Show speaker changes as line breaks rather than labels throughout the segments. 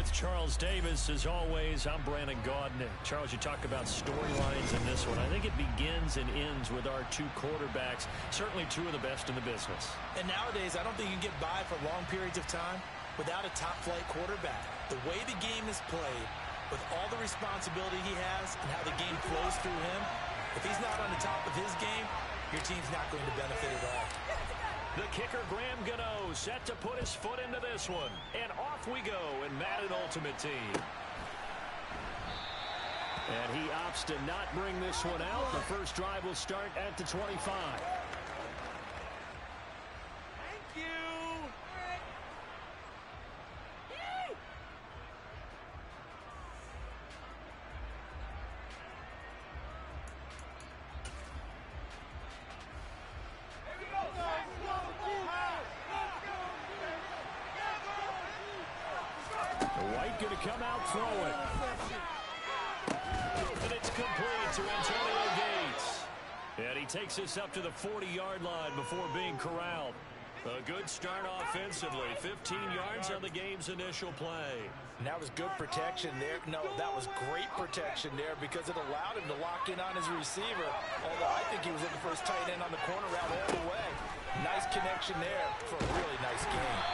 With Charles Davis, as always, I'm Brandon Gaudin. Charles, you talk about storylines in this one. I think it begins and ends with our two quarterbacks, certainly two of the best in the business.
And nowadays, I don't think you can get by for long periods of time without a top-flight quarterback. The way the game is played, with all the responsibility he has and how the game flows through him, if he's not on the top of his game, your team's not going to benefit at all.
The kicker, Graham Gano, set to put his foot into this one. And off we go in Madden Ultimate Team. And he opts to not bring this one out. The first drive will start at the 25.
Thank you.
White going to come out throwing. And it's complete to Antonio Gates. And he takes us up to the 40-yard line before being corralled. A good start offensively. 15 yards on the game's initial play.
And that was good protection there. No, that was great protection there because it allowed him to lock in on his receiver. Although I think he was looking for his tight end on the corner route all the way. Nice connection there for a really nice game.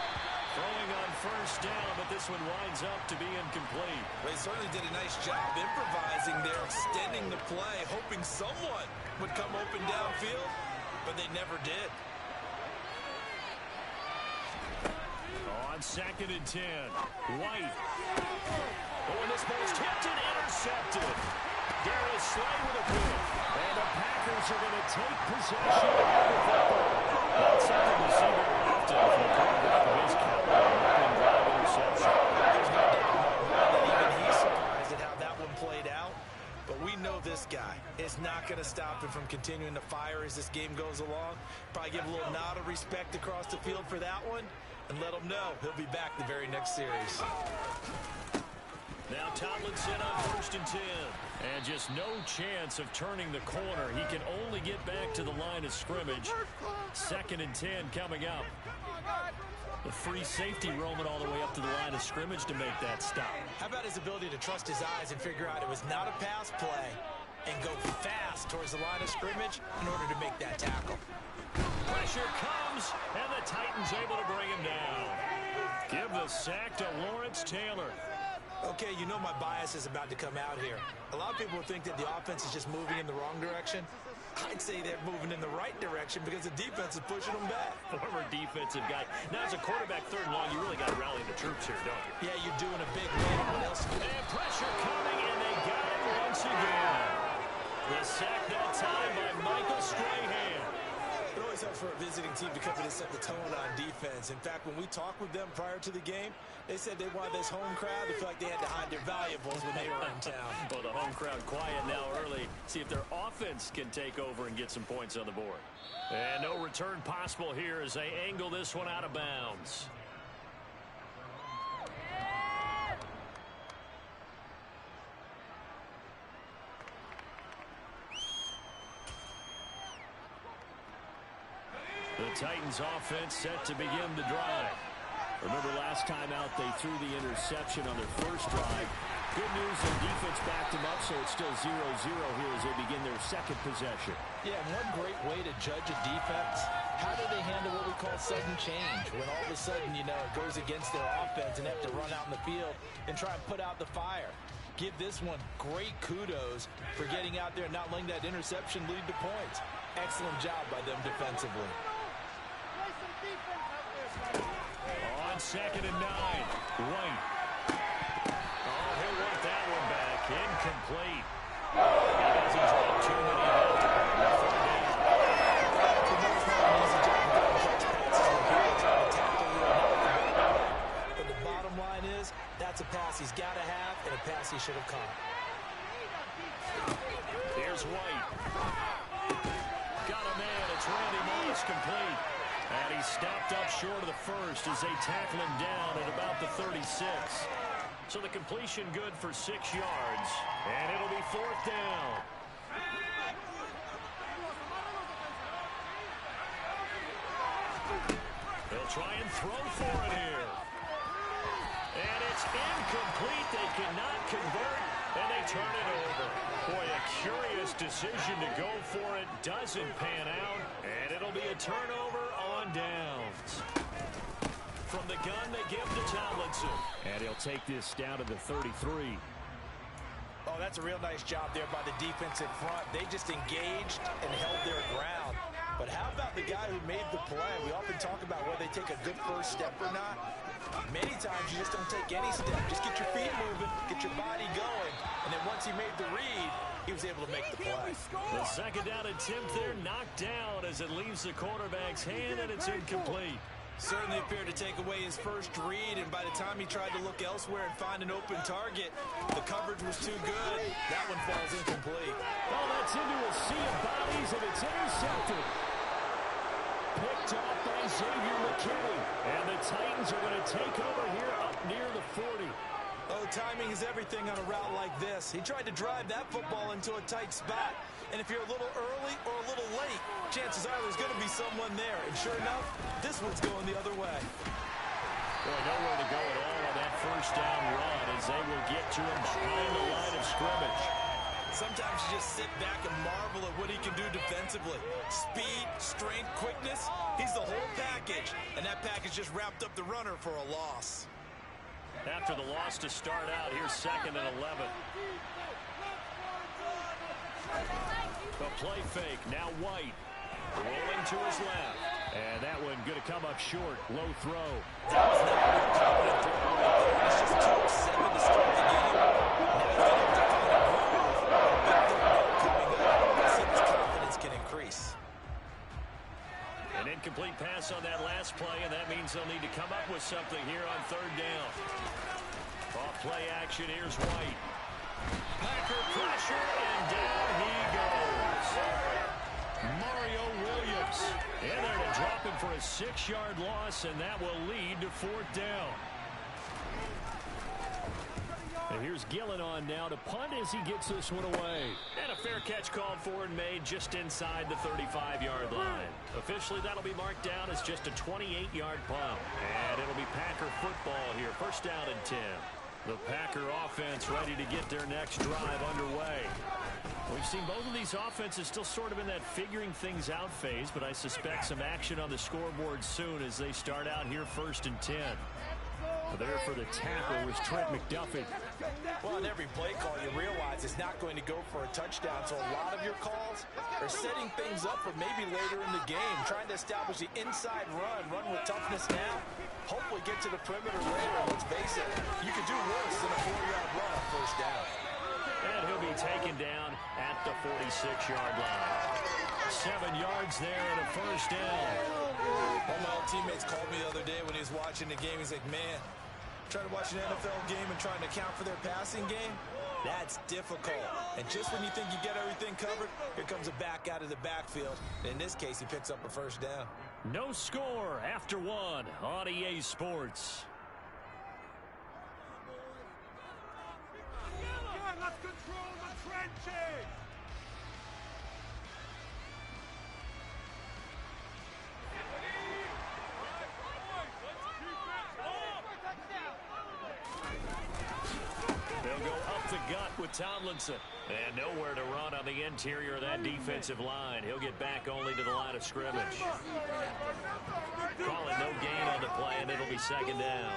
Throwing on first down, but this one winds up to be incomplete.
They certainly did a nice job improvising there, extending the play, hoping someone would come open downfield, but they never did.
On 2nd and 10, White. Oh, and this ball's tipped and intercepted. Darius Slay with a pick. And the Packers are going to take possession of the football. Not something to see very often from a quarterback of his caliber. Interception.
There's no doubt that even he's surprised at how that one played out. But we know this guy is not going to stop him from continuing to fire as this game goes along. Probably give a little nod of respect across the field for that one. And let him know he'll be back the very next series.
Now Tomlinson on 1st and 10. And just no chance of turning the corner. He can only get back to the line of scrimmage. 2nd and 10 coming up. The free safety roaming all the way up to the line of scrimmage to make that stop.
How about his ability to trust his eyes and figure out it was not a pass play and go fast towards the line of scrimmage in order to make that tackle.
Pressure comes, and the Titans able to bring him down. Give the sack to Lawrence Taylor.
Okay, you know my bias is about to come out here. A lot of people think that the offense is just moving in the wrong direction. I'd say they're moving in the right direction because the defense is pushing them back.
Former defensive guy. Now, as a quarterback, 3rd and long, you really got to rally the troops here, don't you?
Yeah, you're doing a big win. What else?
And pressure coming, and they got him once again. The sack that time by Michael Strahan.
It always helps for a visiting team to come in and set the tone on defense. In fact, when we talked with them prior to the game, they said they wanted this home crowd to feel like they had to hide their valuables when they were in town.
Well, the home crowd quiet now early. See if their offense can take over and get some points on the board. And no return possible here as they angle this one out of bounds. The Titans offense set to begin the drive. Remember last time out they threw the interception on their first drive. Good news, their defense backed them up, so it's still 0-0 here as they begin their second possession.
Yeah, and one great way to judge a defense, how do they handle what we call sudden change? When all of a sudden, you know, it goes against their offense and they have to run out in the field and try and put out the fire. Give this one great kudos for getting out there and not letting that interception lead to points. Excellent job by them defensively.
On 2nd and 9, White. Oh, he'll want that one back. Incomplete. He doesn't drop too many balls.
But the bottom line is, that's a pass he's got to have and a pass he should have caught.
Here's White. Got a man. It's Randy Moss complete. And he stopped up short of the first as they tackle him down at about the 36. So the completion good for 6 yards. And it'll be 4th down. They'll try and throw for it here. And it's incomplete. incomplete. They cannot convert, and they turn it over. Boy, a curious decision to go for it. Doesn't pan out, and it'll be a turnover on downs. From the gun, they give to Tomlinson. And he'll take this down to the 33.
Oh, that's a real nice job there by the defense in front. They just engaged and held their ground. But how about the guy who made the play? We often talk about whether they take a good first step or not. Many times you just don't take any step. Just get your feet moving, get your body going. And then once he made the read, he was able to make the play.
The second down attempt there knocked down as it leaves the quarterback's hand, and it's incomplete.
Certainly appeared to take away his first read, and by the time he tried to look elsewhere and find an open target, the coverage was too good. That one falls incomplete.
Oh, that's into a sea of bodies, and it's intercepted. Picked off by Xavier McKinney. And the Titans are going to take over here up near the 40.
Oh, timing is everything on a route like this. He tried to drive that football into a tight spot. And if you're a little early or a little late, chances are there's going to be someone there. And sure enough, this one's going the other way.
Boy, nowhere to go at all on that first down run as they will get to him behind the line of scrimmage.
Sometimes you just sit back and marvel at what he can do defensively. Speed, strength, quickness, he's the whole package. And that package just wrapped up the runner for a loss.
After the loss to start out, here's 2nd and 11. The play fake, now White. Rolling to his left. And that one going to come up short. Low throw.
That was not a confident throw right there. It's just 2-7 to start the game. Now he's going to have to find a groove. With the ball coming up, let's see if his confidence can increase.
An incomplete pass on that last play, and that means they'll need to come up with something here on 3rd down. Off play action, here's White. Packer pressure, and down he goes. Mario Williams in there to drop him for a 6-yard loss, and that will lead to 4th down. And here's Gillen on now to punt as he gets this one away. And a fair catch called for and made just inside the 35-yard line. Officially, that'll be marked down as just a 28-yard punt. And it'll be Packer football here. 1st down and 10. The Packer offense ready to get their next drive underway. We've seen both of these offenses still sort of in that figuring things out phase, but I suspect some action on the scoreboard soon as they start out here 1st and 10. There for the tackle was Trent McDuffie.
Well, on every play call, you realize it's not going to go for a touchdown, so a lot of your calls are setting things up for maybe later in the game, trying to establish the inside run with toughness now, hopefully get to the perimeter later. Let's face it, you could do worse than a 4-yard run on 1st down.
And he'll be taken down at the 46-yard line. 7 yards there and a 1st down.
One of my old teammates called me the other day when he was watching the game. He's like, man, trying to watch an NFL game and trying to account for their passing game, that's difficult. And just when you think you get everything covered, here comes a back out of the backfield. In this case, he picks up a 1st down.
No score after 1 on EA Sports.
Let's control the trenches!
They'll go up the gut with Tomlinson. And nowhere to run on the interior of that defensive line. He'll get back only to the line of scrimmage. Calling no gain on the play, and it'll be 2nd down.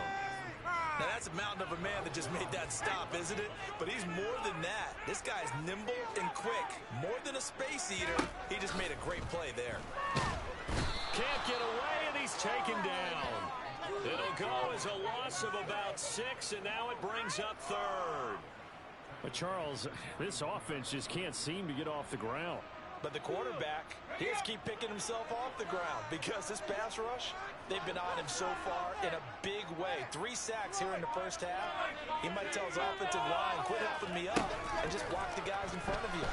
Now, that's a mountain of a man that just made that stop, isn't it? But he's more than that. This guy's nimble and quick. More than a space eater, he just made a great play there.
Can't get away, and he's taken down. It'll go as a loss of about 6, and now it brings up 3rd. But, Charles, this offense just can't seem to get off the ground.
But the quarterback, he has to keep picking himself off the ground because this pass rush, they've been on him so far in a big way. 3 sacks here in the 1st half. He might tell his offensive line, quit helping me up and just block the guys in front of you.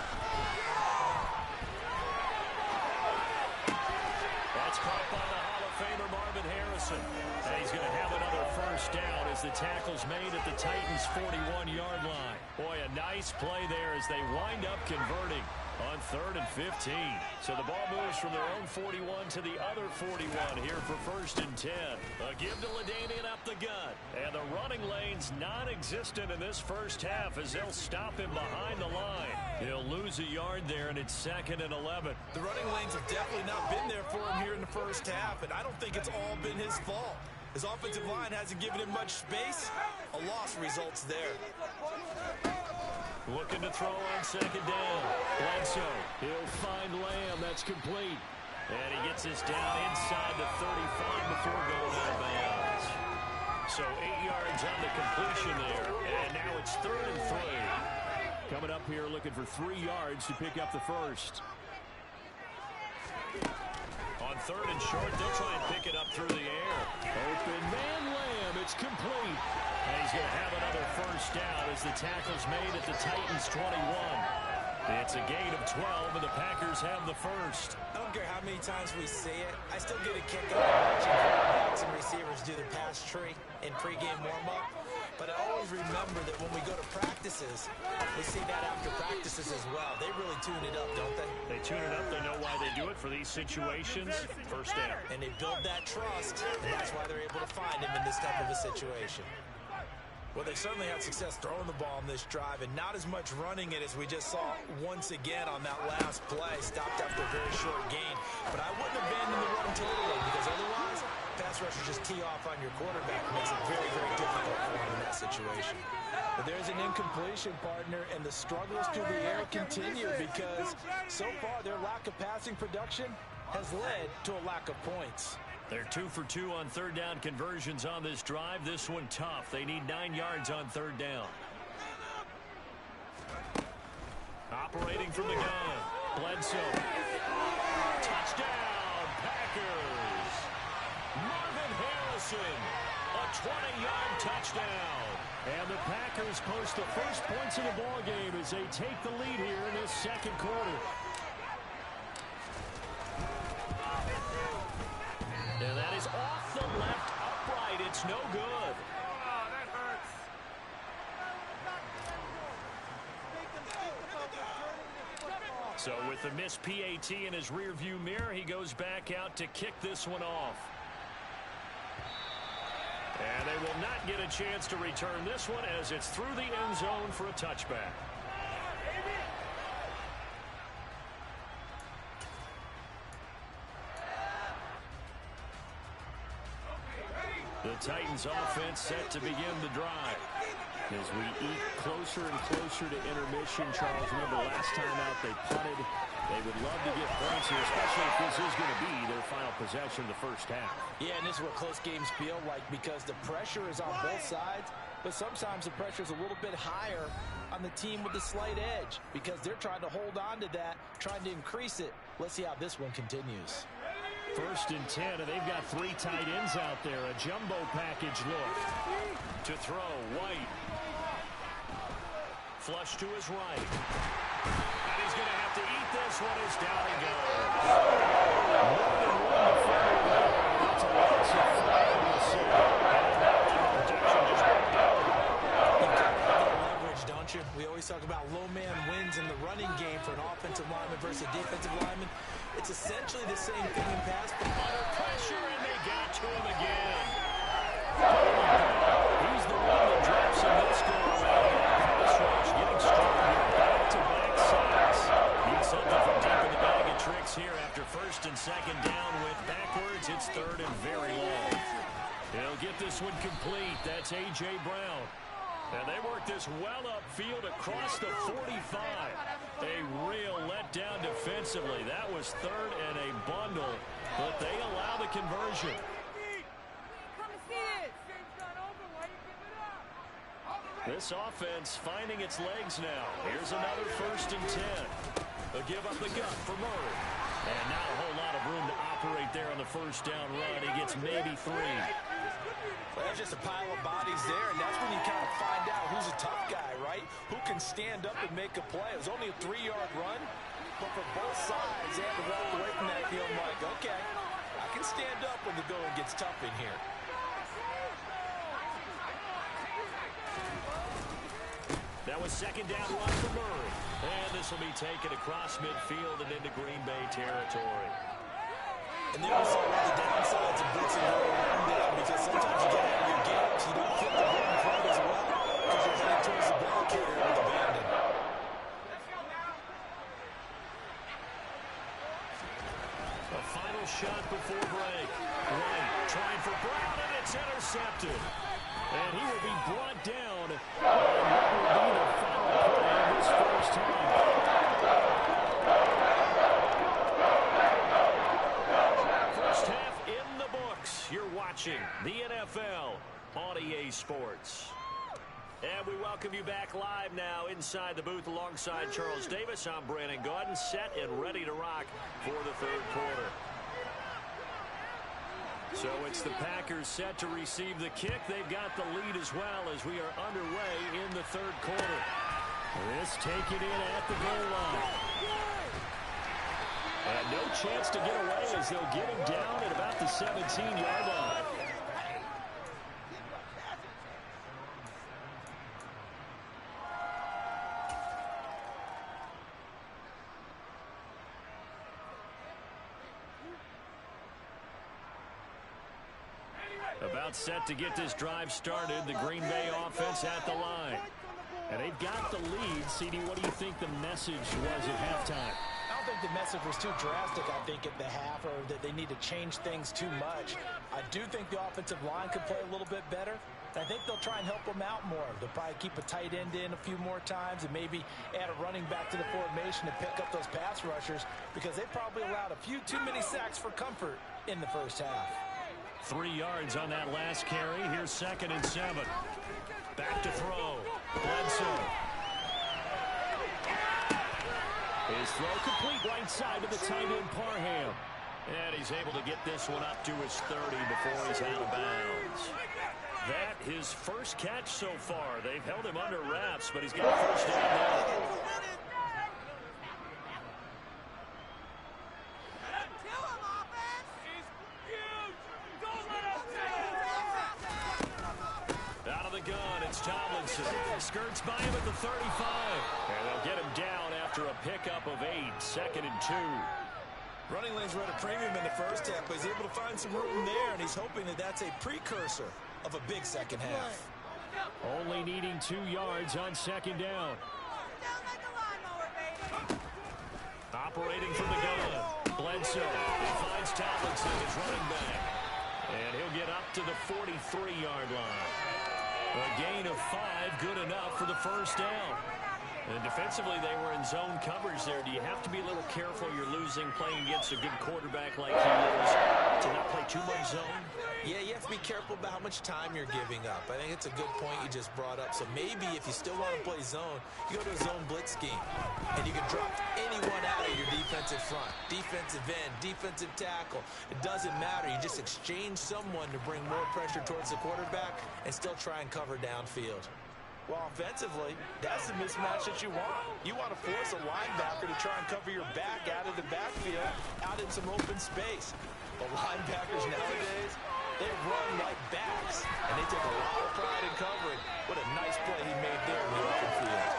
That's caught by the Hall of Famer Marvin Harrison. And he's going to have another 1st down as the tackle's made at the Titans' 41-yard line. Boy, a nice play there as they wind up converting on 3rd and 15. So the ball moves from their own 41 to the other 41 here for 1st and 10. A give to LaDainian up the gut. And the running lane's non-existent in this first half as they'll stop him behind the line. He'll lose a yard there, and it's 2nd and 11.
The running lanes have definitely not been there for him here in the first half, and I don't think it's all been his fault. His offensive line hasn't given him much space. A loss results there.
Looking to throw on 2nd down. Bledsoe, he'll find Lamb. That's complete. And he gets this down inside the 35 before going out of bounds. So 8 yards on the completion there. And now it's 3rd and 3. Coming up here looking for 3 yards to pick up the first. On 3rd and short, they'll try and pick it up through the air. Open man Lamb. It's complete. And he's going to have another first down as the tackle's made at the Titans' 21. It's a gain of 12, and the Packers have the first.
I don't care how many times we see it. I still get a kick out of watching quarterbacks and receivers do the pass tree in pregame warm-up. But I always remember that when we go to practices, we see that after practices as well. They really tune it up, don't they?
They tune it up. They know why they do it for these situations. First down.
And they build that trust, and that's why they're able to find him in this type of a situation. Well, they certainly had success throwing the ball in this drive, and not as much running it as we just saw once again on that last play. Stopped after a very short gain. But I wouldn't abandon the run totally, because otherwise, pass rushers just tee off on your quarterback. It makes it very, very difficult for him in that situation. But there's an incompletion, partner, and the struggles through the air continue because so far their lack of passing production has led to a lack of points.
They're 2 for 2 on 3rd down conversions on this drive. This one tough. They need 9 yards on 3rd down. Operating from the gun. Bledsoe. Touchdown, Packers. Marvin Harrison. A 20-yard touchdown. And the Packers post the first points of the ballgame as they take the lead here in this second quarter. And that is off the left upright. It's no good.
Oh, that hurts.
So with the missed PAT in his rearview mirror, he goes back out to kick this one off. And they will not get a chance to return this one as it's through the end zone for a touchback. The Titans offense set to begin the drive. As we eat closer and closer to intermission, Charles, remember last time out they punted. They would love to get points here, especially if this is going to be their final possession of the first half.
Yeah, and this is what close games feel like because the pressure is on both sides, but sometimes the pressure is a little bit higher on the team with the slight edge because they're trying to hold on to that, trying to increase it. Let's see how this one continues.
1st and 10, and they've got 3 tight ends out there. A jumbo package look. To throw, White. Flush to his right. And he's going to have to eat this one as down he goes. More than one defender there. That's a loss of 5 on the side. Protection just broke down.
You've got to have that leverage, don't you? We always talk about low man wins in the running game for an offensive lineman versus a defensive lineman. It's essentially the same thing in pass, but
under pressure, and they got to him again. He's the one that drops in this go-around. Pass rush getting stronger. Back-to-back sacks. Need something from deep in the bag of tricks here after 1st and 2nd down. Went backwards. It's 3rd and very long. He'll get this one complete. That's A.J. Brown. And they work this well upfield across the 45. A real letdown defensively. That was 3rd and a bundle, but they allow the conversion. This offense finding its legs now. Here's another 1st and 10. A give up the gut for Murray. And not a whole lot of room to operate there on the 1st down run. He gets maybe 3.
Well, there's just a pile of bodies there, and that's when you kind of find out who's a tough guy, right? Who can stand up and make a play. It was only a 3-yard run, but for both sides, they had to walk away from that feeling like, okay, I can stand up when the going gets tough in here.
a second down run for Murray. And this will be taken across midfield and into Green Bay territory.
And there we saw one of the downsides of blitzing early run down, because sometimes you get out of your games, you don't fit the run quite as well because you're heading towards the ball carrier with abandon.
A final shot before break. White trying for Brown, and it's intercepted. And he will be brought down. And what will be the final play of this first half? First half in the books. You're watching the NFL on EA Sports. And we welcome you back live now inside the booth alongside Charles Davis. I'm Brandon Gaudin, set and ready to rock for the third quarter. So it's the Packers set to receive the kick. They've got the lead as well as we are underway in the third quarter. This taken in at the goal line. And no chance to get away as they'll get him down at about the 17-yard line. About set to get this drive started. The Green Bay offense at the line. And they've got the lead. CD, what do you think the message was at halftime?
I don't think the message was too drastic, I think, at the half, or that they need to change things too much. I do think the offensive line could play a little bit better. I think they'll try and help them out more. They'll probably keep a tight end in a few more times and maybe add a running back to the formation to pick up those pass rushers, because they probably allowed a few too many sacks for comfort in the first half.
3 yards on that last carry. Here's 2nd and 7. Back to throw. Bledsoe. His throw complete right side to the tight end Parham. And he's able to get this one up to his 30 before he's out of bounds. That his first catch so far. They've held him under wraps, but he's got a first down now. Skirts by him at the 35. And they'll get him down after a pickup of 8. 2nd and 2.
Running lanes were at a premium in the first half, but he's able to find some room there, and he's hoping that that's a precursor of a big second half.
Only needing 2 yards on 2nd down. Operating from the gun. Bledsoe finds Tomlinson, his running back. And he'll get up to the 43-yard line. A gain of 5, good enough for the first down. And defensively, they were in zone coverage there. Do you have to be a little careful? You're losing playing against a good quarterback like he is to not play too much zone?
Yeah, you have to be careful about how much time you're giving up. I think it's a good point you just brought up. So maybe if you still want to play zone, you go to a zone blitz scheme. And you can drop anyone out of your defensive front. Defensive end, defensive tackle. It doesn't matter. You just exchange someone to bring more pressure towards the quarterback and still try and cover downfield. Well, offensively, that's the mismatch that you want. You want to force a linebacker to try and cover your back out of the backfield, out in some open space. But linebackers nowadays, they run like backs, and they take a lot of pride in covering. What a nice play he made there in the open field.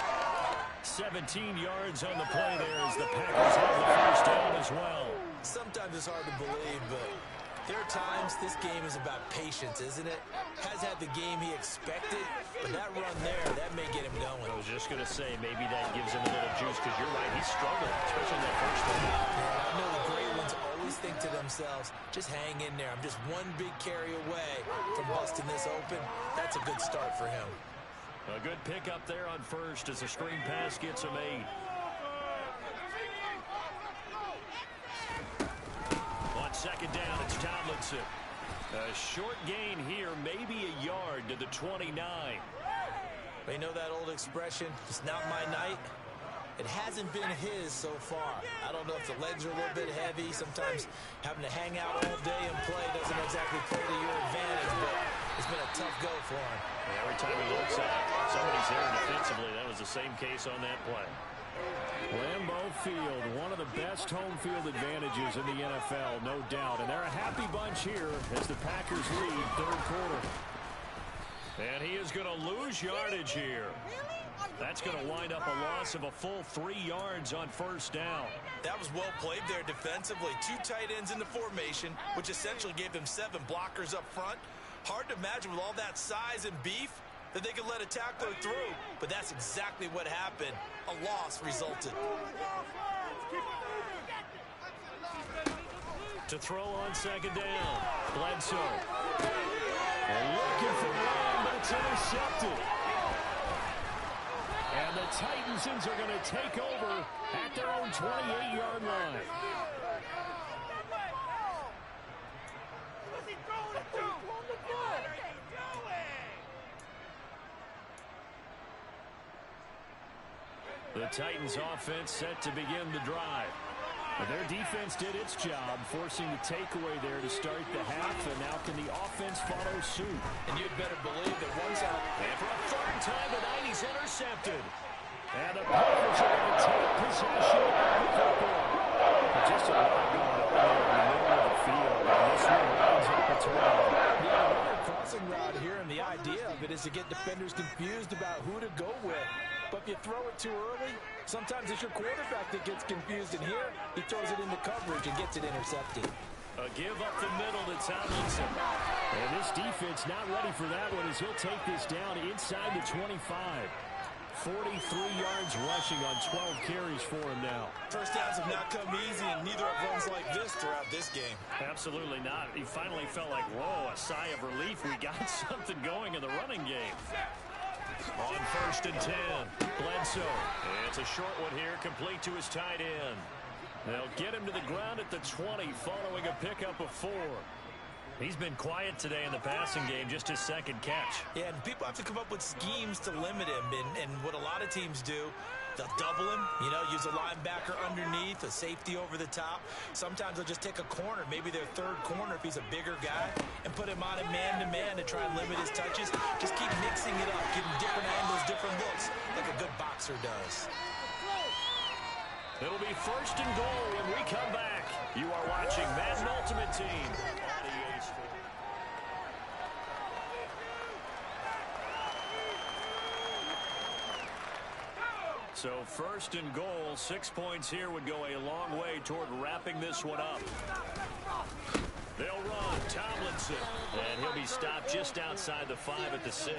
17 yards on the play there as the Packers have the first down as well.
Sometimes it's hard to believe, but there are times this game is about patience, isn't it? Has had the game he expected, but that run there, that may get him going.
I was just going to say, maybe that gives him a little juice, because you're right, he struggled, especially in that first one.
I know the great ones always think to themselves, just hang in there. I'm just one big carry away from busting this open. That's a good start for him.
A good pickup there on first as the screen pass gets him 8. On 2nd down, it's Tomlinson. A short gain here, maybe a yard to the 29.
They know that old expression, it's not my night. It hasn't been his so far. I don't know if the legs are a little bit heavy. Sometimes having to hang out all day and play doesn't exactly play to your advantage, but it's been a tough go for him.
And every time he looks up, somebody's there defensively. That was the same case on that play. Lambeau Field, one of the best home field advantages in the NFL, no doubt. And they're a happy bunch here as the Packers lead third quarter. And he is going to lose yardage here. That's going to wind up a loss of a full 3 yards on first down.
That was well played there defensively. 2 tight ends in the formation, which essentially gave them 7 blockers up front. Hard to imagine with all that size and beef that they could let a tackler through, but that's exactly what happened. A loss resulted.
To throw on second down, Bledsoe. And looking for one, but it's intercepted. And the Titans are going to take over at their own 28-yard line. The Titans offense set to begin the drive. But their defense did its job, forcing the takeaway there to start the half, and now can the offense follow suit?
And you'd better believe that once out.
And for a third time tonight, he's intercepted. And the Packers are going to take possession of the football. But just a lot going on there in the middle of the field, and this one lines up a turnover.
Yeah, another crossing route here, and the idea of it is to get defenders confused about who to go with. But if you throw it too early, sometimes it's your quarterback that gets confused, and here he throws it into coverage and gets it intercepted.
A give up the middle to Tomlinson. And this defense not ready for that one as he'll take this down inside the 25. 43 yards rushing on 12 carries for him now.
First downs have not come easy, and neither have runs like this throughout this game.
Absolutely not. He finally felt like, whoa, a sigh of relief. We got something going in the running game. On first and 10, Bledsoe. It's a short one here, complete to his tight end. They'll get him to the ground at the 20 following a pickup of 4. He's been quiet today in the passing game, just his second catch.
Yeah, and people have to come up with schemes to limit him, and what a lot of teams do, they'll double him, use a linebacker underneath, a safety over the top. Sometimes they'll just take a corner, maybe their third corner if he's a bigger guy, and put him on a man-to-man to try and limit his touches. Just keep mixing it up, give him different angles, different looks, like a good boxer does.
It'll be first and goal when we come back. You are watching Madden Ultimate Team. So first and goal, 6 points here would go a long way toward wrapping this one up. They'll run Tomlinson, and he'll be stopped just outside the 5 at the 6.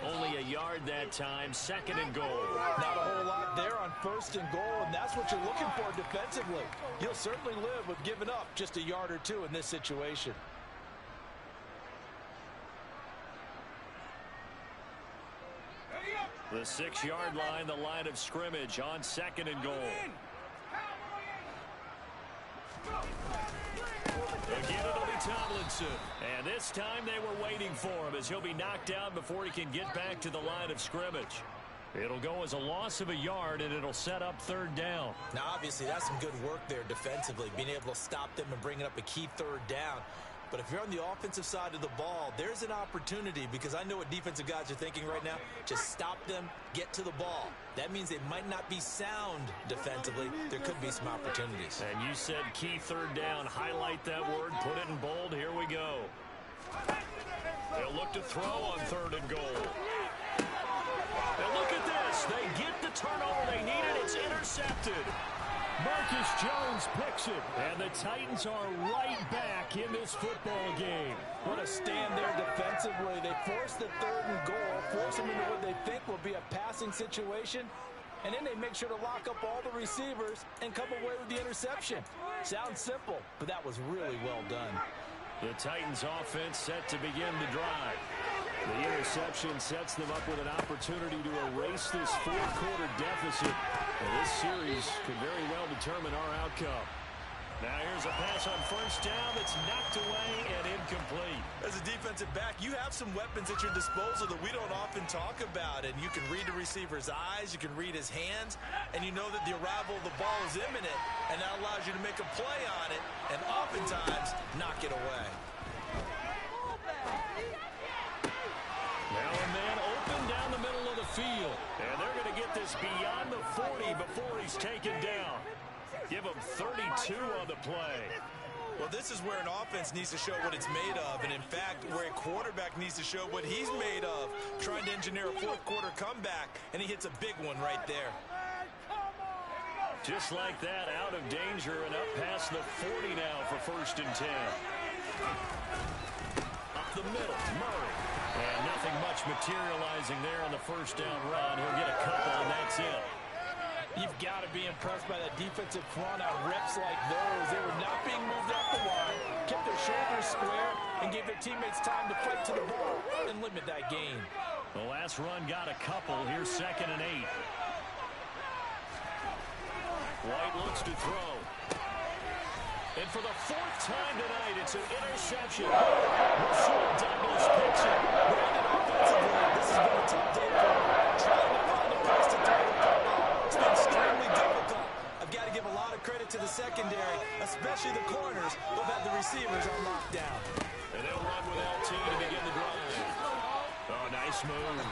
Only a yard that time, second and goal.
Not a whole lot there on first and goal, and that's what you're looking for defensively. You'll certainly live with giving up just a yard or 2 in this situation.
The 6-yard line, the line of scrimmage on second and goal. Again, it'll be Tomlinson. And this time they were waiting for him as he'll be knocked down before he can get back to the line of scrimmage. It'll go as a loss of a yard, and it'll set up third down.
Now, obviously, that's some good work there defensively, being able to stop them and bringing up a key third down. But if you're on the offensive side of the ball, there's an opportunity, because I know what defensive guys are thinking right now. Just stop them, get to the ball. That means they might not be sound defensively. There could be some opportunities.
And you said key third down. Highlight that word, put it in bold. Here we go. They'll look to throw on third and goal. And look at this. They get the turnover they needed. It's intercepted. Marcus Jones picks it, and the Titans are right back in this football game.
What a stand there defensively. They force the third and goal, force them into what they think will be a passing situation, and then they make sure to lock up all the receivers and come away with the interception. Sounds simple, but that was really well done.
The Titans offense set to begin the drive. The interception sets them up with an opportunity to erase this fourth-quarter deficit. And this series could very well determine our outcome. Now here's a pass on first down that's knocked away and incomplete.
As a defensive back, you have some weapons at your disposal that we don't often talk about. And you can read the receiver's eyes, you can read his hands, and you know that the arrival of the ball is imminent, and that allows you to make a play on it and oftentimes knock it away.
Now a man open down the middle of the field. And they're going to get this beyond the 40 before he's taken down. Give him 32 on the play.
Well, this is where an offense needs to show what it's made of, and in fact, where a quarterback needs to show what he's made of, trying to engineer a fourth-quarter comeback, and he hits a big one right there.
Just like that, out of danger and up past the 40 now for 1st and 10. Up the middle, Murray. And nothing much materializing there on the first down run. He'll get a couple, and that's it.
You've got to be impressed by that defensive front on reps like those. They were not being moved off the line, kept their shoulders square, and gave their teammates time to fight to the ball and limit that gain.
The last run got a couple. Here's 2nd and 8. White looks to throw. And for the 4th time tonight, it's an interception. Rasul Douglas picks it.
Brandon, offensively, this has been a tough day for him. Trying to find a place to throw the football. It's been extremely difficult. I've got to give a lot of credit to the secondary, especially the corners, who have had the receivers on lockdown.
And they'll run with LT to begin the drive. Oh, nice move.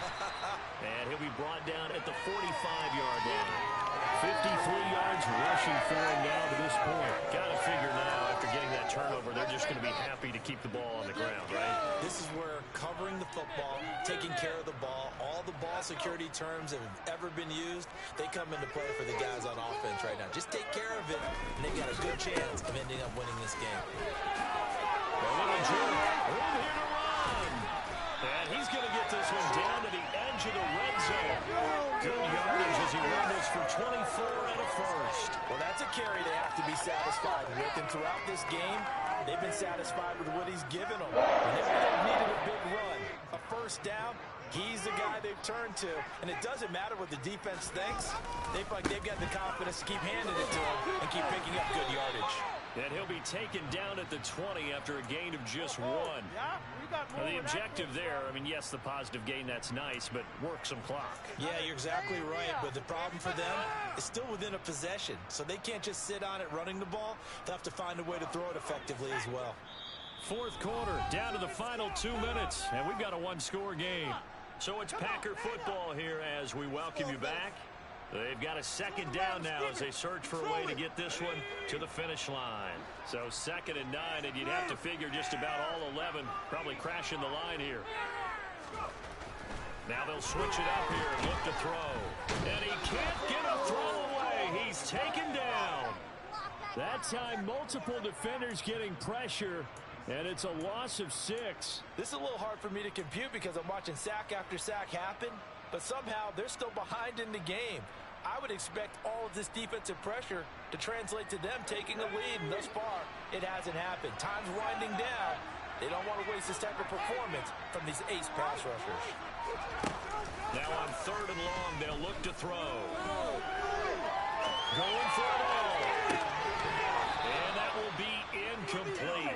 And he'll be brought down at the 45-yard line. 53 yards rushing for him now to this point. Got to figure now, after getting that turnover, they're just going to be happy to keep the ball on the ground, right?
This is where covering the football, taking care of the ball, all the ball security terms that have ever been used, they come into play for the guys on offense right now. Just take care of it, and they've got a good chance of ending up winning this game.
A little jerk. Room here to run. And he's going to get this one down to the edge of the red zone. Good yardage as he rumbles for 24 and a first.
Well, that's a carry they have to be satisfied with. And throughout this game, they've been satisfied with what he's given them. Whenever they've needed a big run, a first down, he's the guy they've turned to. And it doesn't matter what the defense thinks. They feel like they've got the confidence to keep handing it to him and keep picking up good yardage.
And he'll be taken down at the 20 after a gain of just 1. Now, the objective there, I mean, yes, the positive gain, that's nice, but work some clock.
Yeah, you're exactly right, but the problem for them is still within a possession, so they can't just sit on it running the ball. They'll have to find a way to throw it effectively as well.
4th quarter, down to the final 2 minutes, and we've got a one-score game. So it's Packer football here as we welcome you back. They've got a 2nd down now as they search for a way to get this one to the finish line. So 2nd and 9, and you'd have to figure just about all 11 probably crashing the line here. Now they'll switch it up here and look to throw. And he can't get a throw away. He's taken down. That time, multiple defenders getting pressure, and it's a loss of 6.
This is a little hard for me to compute because I'm watching sack after sack happen. But somehow they're still behind in the game. I would expect all of this defensive pressure to translate to them taking a lead, and thus far, it hasn't happened. Time's winding down. They don't want to waste this type of performance from these ace pass rushers.
Now on 3rd and long, they'll look to throw. Going for it all. And that will be incomplete.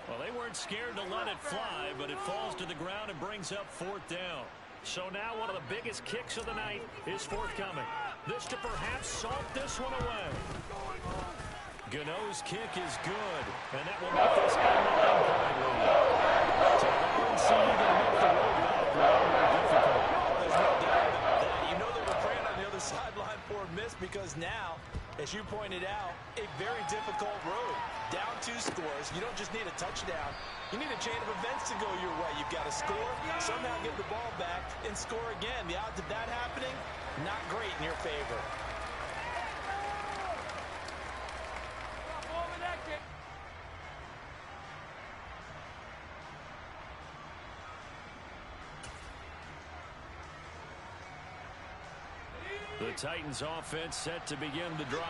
Well, they weren't scared to let it fly, but it falls to the ground and brings up 4th down. So now one of the biggest kicks of the night is forthcoming. This to perhaps salt this one away. Gano's kick is good, and that will make this a 9-point lead. So the UNC even make the road back a little more difficult.
There's no doubt about that. You know they were praying on the other sideline for a miss because now, as you pointed out, a very difficult road. Down 2 scores. You don't just need a touchdown. You need a chain of events to go your way. You've got to score, somehow get the ball back, and score again. The odds of that happening, not great in your favor.
The Titans offense set to begin the drive.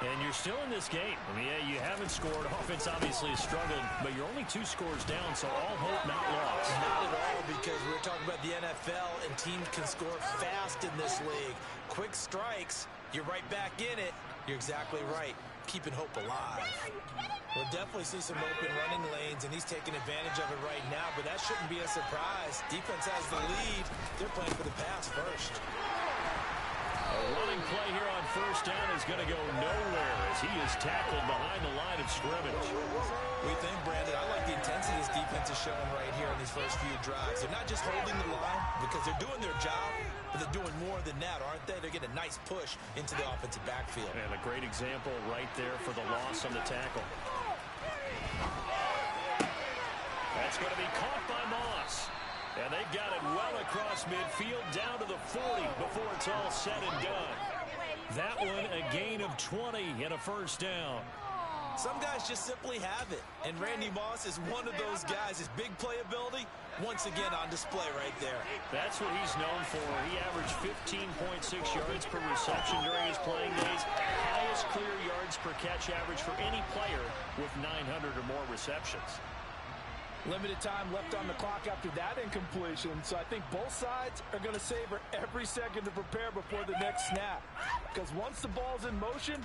And you're still in this game. I mean, yeah, you haven't scored. Offense obviously has struggled, but you're only 2 scores down, so all hope not lost.
Not at all, because we're talking about the NFL, and teams can score fast in this league. Quick strikes, you're right back in it. You're exactly right. Keeping hope alive. We'll definitely see some open running lanes, and he's taking advantage of it right now, but that shouldn't be a surprise. Defense has the lead. They're playing for the pass first.
A running play here on 1st down is going to go nowhere as he is tackled behind the line of scrimmage.
We think, Brandon, I like the intensity this defense is showing right here in these first few drives. They're not just holding the line because they're doing their job, but they're doing more than that, aren't they? They're getting a nice push into the offensive backfield.
And a great example right there for the loss on the tackle. It's going to be caught by Moss. And they've got it well across midfield down to the 40 before it's all said and done. That one a gain of 20 and a first down.
Some guys just simply have it. And Randy Moss is one of those guys. His big playability, once again on display right there.
That's what he's known for. He averaged 15.6 yards per reception during his playing days. Highest clear yards per catch average for any player with 900 or more receptions.
Limited time left on the clock after that incompletion, so I think both sides are going to savor every second to prepare before the next snap. Because once the ball's in motion,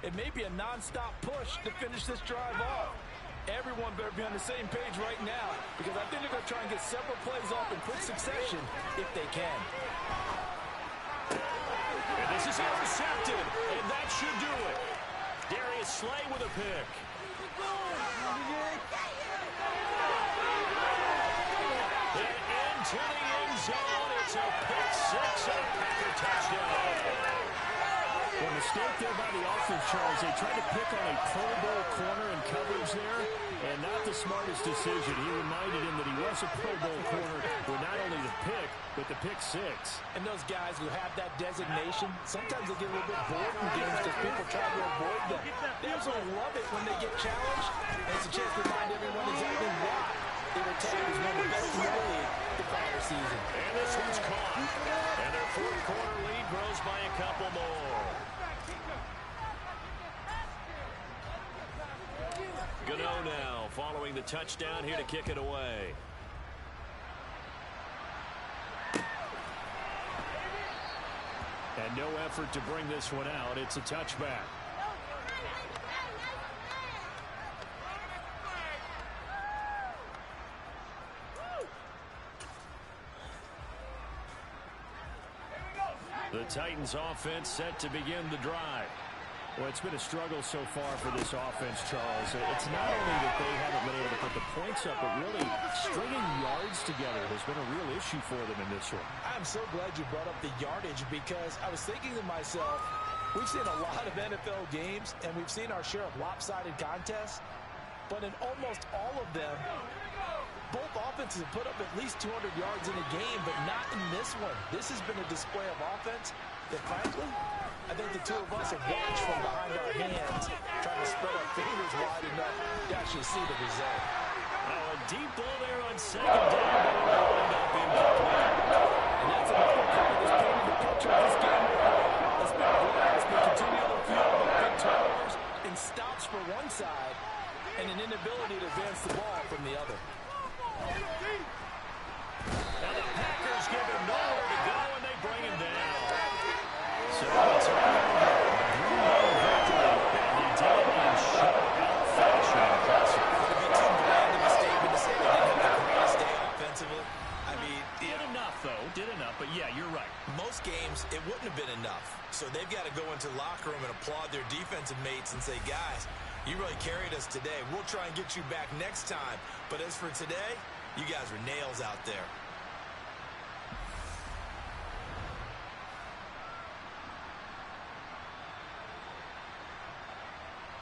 it may be a non-stop push to finish this drive off. Everyone better be on the same page right now, because I think they're going to try and get several plays off in quick succession if they can.
And this is intercepted, and that should do it. Darius Slay with a pick. To the end zone, it's a pick six and a Packer touchdown.
Well, mistake there by the offense, Charles. They tried to pick on a Pro Bowl corner in coverage there, and not the smartest decision. He reminded him that he was a Pro Bowl corner with not only the pick, but the pick six.
And those guys who have that designation, sometimes they get a little bit bored in games because people try to avoid them. They absolutely love it when they get challenged, and it's a chance to remind everyone exactly why they were tagged as one of the best in the league the prior season.
And this one's caught. And their fourth quarter lead grows by a couple more. Gano now following the touchdown here to kick it away. And no effort to bring this one out. It's a touchback. The Titans offense set to begin the drive.
Well, it's been a struggle so far for this offense, Charles. It's not only that they haven't been able to put the points up, but really stringing yards together has been a real issue for them in this one.
I'm so glad you brought up the yardage, because I was thinking to myself, we've seen a lot of NFL games, and we've seen our share of lopsided contests, but in almost all of them, both offenses have put up at least 200 yards in a game, but not in this one. This has been a display of offense that, frankly, I think the two of us have watched from behind our hands, trying to spread our fingers wide enough to actually see the result.
Oh, a deep ball there on second down, but it will end up incomplete.
And that's another part of this painting the picture of this game. It's been blind. It's been continual field of big turnovers and stops for one side and an inability to advance the ball from the other.
And the Packers give him nowhere to go, and they bring him down. So it's a Green Bay victory, and they did it in shutout fashion. Impressive.
Would it be too bland of a statement to say they didn't have the greatest day offensively? I mean,
Did enough, though. Did enough. But, yeah, you're right.
most games, it wouldn't have been enough. So they've got to go into the locker room and applaud their defensive mates and say, guys, you really carried us today. We'll try and get you back next time. But as for today, you guys were nails out there.